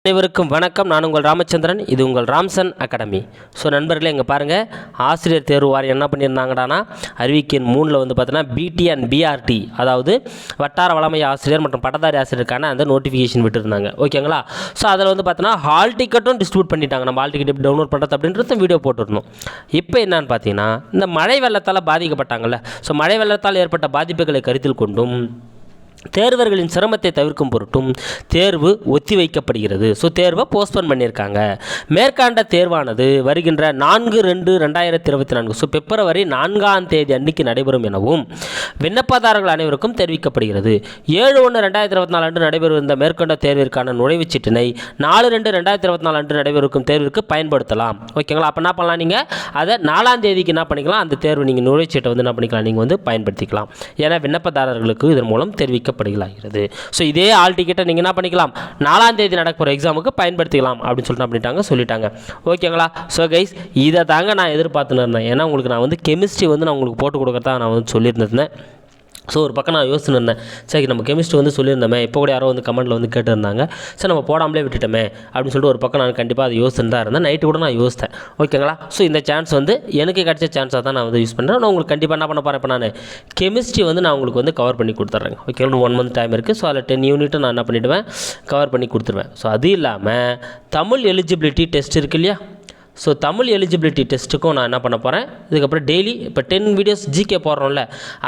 அனைவருக்கும் வணக்கம். நான் உங்கள் ராமச்சந்திரன். இது உங்கள் ராம்சன் அகாடமி. ஸோ நண்பர்களே, இங்கே பாருங்கள், ஆசிரியர் தேர்வு வாரியம் என்ன பண்ணியிருந்தாங்கடானா, அறிவிக்கை 3 வந்து பார்த்தீங்கன்னா பிடி அண்ட் பிஆர்டி, அதாவது வட்டார வளமை ஆசிரியர் மற்றும் பட்டதாரி ஆசிரியருக்கான அந்த நோட்டிஃபிகேஷன் விட்டுருந்தாங்க. ஓகேங்களா? ஸோ அதில் வந்து பார்த்தீங்கன்னா ஹால் டிக்கெட்டும் டிஸ்ட்ரிபியூட் பண்ணிட்டாங்க. நம்ம ஹால் டிக்கெட் எப்படி டவுன்லோட் பண்ணுறது அப்படின்றது வீடியோ போட்டுருந்தோம். இப்போ என்னன்னு பார்த்தீங்கன்னா, இந்த மழை வெள்ளத்தால் பாதிக்கப்பட்டாங்கல்ல, ஸோ மழை வெள்ளத்தால் ஏற்பட்ட பாதிப்புகளை கருத்தில் கொண்டும் தேர்வர்களின் சிரமத்தை தவிர்க்கும் பொருட்டும் தேர்வு ஒத்திவைக்கப்படுகிறது. ஸோ தேர்வை போஸ்ட்போன் பண்ணியிருக்காங்க. மேற்காண்ட தேர்வானது வருகின்ற 4/2/2024 ஸோ பிப்ரவரி 4ஆம் தேதி அன்னைக்கு நடைபெறும் எனவும் விண்ணப்பதாரர்கள் அனைவருக்கும் தெரிவிக்கப்படுகிறது. 7/1/2024 அன்று நடைபெறும் இந்த மேற்கொண்ட தேர்விற்கான நுழைவுச்சீட்டினை 4/2/2024 அன்று நடைபெறும் தேர்விற்கு பயன்படுத்தலாம். ஓகேங்களா? அப்போ என்ன பண்ணலாம், நீங்கள் அதை 4ஆம் தேதிக்கு என்ன பண்ணிக்கலாம், அந்த தேர்வு நீங்கள் நுழைவுச்சீட்டை வந்து என்ன பண்ணிக்கலாம், நீங்கள் வந்து பயன்படுத்திக்கலாம். ஏன்னா விண்ணப்பதாரர்களுக்கு இதன் மூலம் தெரிவிக்கப்படுகிறது. ஸோ இதே ஆல் டிக்கெட்டை நீங்கள் என்ன பண்ணிக்கலாம், 4ஆம் தேதி நடக்கிற எக்ஸாமுக்கு பயன்படுத்திக்கலாம் அப்படின்னு சொல்லிட்டாங்க. ஓகேங்களா? ஸோ கைஸ், இதை தாங்க நான் எதிர்பார்த்துன்னு இருந்தேன். ஏன்னா உங்களுக்கு நான் வந்து கெமிஸ்ட்ரி வந்து நான் உங்களுக்கு போட்டு கொடுக்கறதா நான் வந்து சொல்லியிருந்தேன். ஸோ ஒரு பக்கம் நான் யோசிச்சுன்னு இருந்தேன், சரி நம்ம கெமிஸ்ட்ரி வந்து சொல்லியிருந்தோமே, இப்போ கூட யாரோ வந்து கமெண்ட்டில் வந்து கேட்டுருந்தாங்க, சரி நம்ம போடாமலே விட்டுட்டோமே அப்படின்னு சொல்லிட்டு ஒரு பக்கம் நான் கண்டிப்பாக அதை யோசிச்சுன்னு தான் இருந்தேன். நைட்டு கூட நான் யோசித்தேன். ஓகேங்களா? ஸோ இந்த சான்ஸ் வந்து எனக்கு கிடைச்ச சான்ஸாக தான் நான் வந்து யூஸ் பண்ணுறேன். நான் உங்களுக்கு கண்டிப்பாக என்ன பண்ண போகிறேன், இப்போ நான் கெமிஸ்ட்ரி வந்து நான் உங்களுக்கு வந்து கவர் பண்ணி கொடுத்துட்றேங்க. ஓகேங்களா? 1 மந்த் டைம் இருக்குது. ஸோ அதில் 10 யூனிட்டு நான் என்ன பண்ணிவிடுவேன், கவர் பண்ணி கொடுத்துருவேன். ஸோ அது இல்லாமல் தமிழ் எலிஜிபிலிட்டி டெஸ்ட் இருக்கு இல்லையா, ஸோ தமிழ் எலிஜிபிலிட்டி டெஸ்ட்டுக்கும் நான் என்ன பண்ண போகிறேன், இதுக்கப்புறம் டெய்லி இப்போ 10 வீடியோஸ் ஜிகே போடுறோம்ல,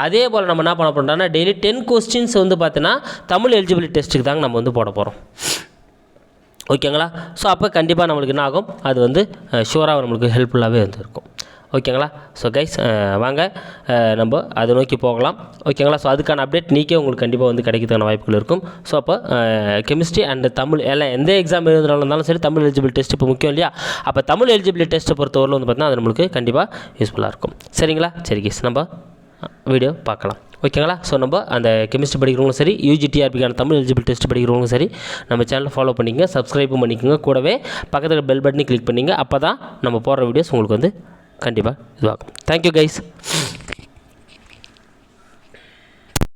அதே போல் நம்ம என்ன பண்ண போகிறோம்னா டெய்லி 10 கொஸ்டின்ஸ் வந்து பார்த்தீங்கன்னா தமிழ் எலிஜிபிலிட்டி டெஸ்ட்டுக்கு தாங்க நம்ம வந்து போட போகிறோம். ஓகேங்களா? ஸோ அப்போ கண்டிப்பாக நம்மளுக்கு என்ன ஆகும், அது வந்து ஷூராக நம்மளுக்கு ஹெல்ப்ஃபுல்லாகவே வந்து இருக்கும். ஓகேங்களா? ஸோ கைஸ், வாங்க நம்ம அதை நோக்கி போகலாம். ஓகேங்களா? ஸோ அதுக்கான அப்டேட் நீக்கே உங்களுக்கு கண்டிப்பாக வந்து கிடைக்கிறதுக்கான வாய்ப்புகள் இருக்கும். ஸோ அப்போ கெமிஸ்ட்ரி அண்ட் தமிழ் எல்லாம் எந்த எக்ஸாம் எழுதுனாலும் சரி, தமிழ் எலிஜிபிள் டெஸ்ட் இப்போ முக்கியம் இல்லையா, அப்போ தமிழ் எலிஜிபிள் டெஸ்ட்டை பொறுத்தவரையில் வந்து பார்த்தீங்கன்னா அது நம்மளுக்கு கண்டிப்பாக யூஸ்ஃபுல்லாக இருக்கும். சரிங்களா? சரி கைஸ், நம்ம வீடியோ பார்க்கலாம். ஓகேங்களா? ஸோ நம்ம அந்த கெமிஸ்ட்ரி படிக்கிறவங்களும் சரி, யூஜிடிஆர்பிக்கான தமிழ் எலிஜிபிள் டெஸ்ட் படிக்கிறவங்களும் சரி, நம்ம சேனலை ஃபாலோ பண்ணிக்கங்க, சப்ஸ்கிரைபும் பண்ணிக்கோங்க, கூடவே பக்கத்தில் பெல் பட்டனை கிளிக் பண்ணிங்க. அப்போ தான் நம்ம போடுற வீடியோஸ் உங்களுக்கு வந்து கண்டிப்பாக இதுவாகும். Thank you guys.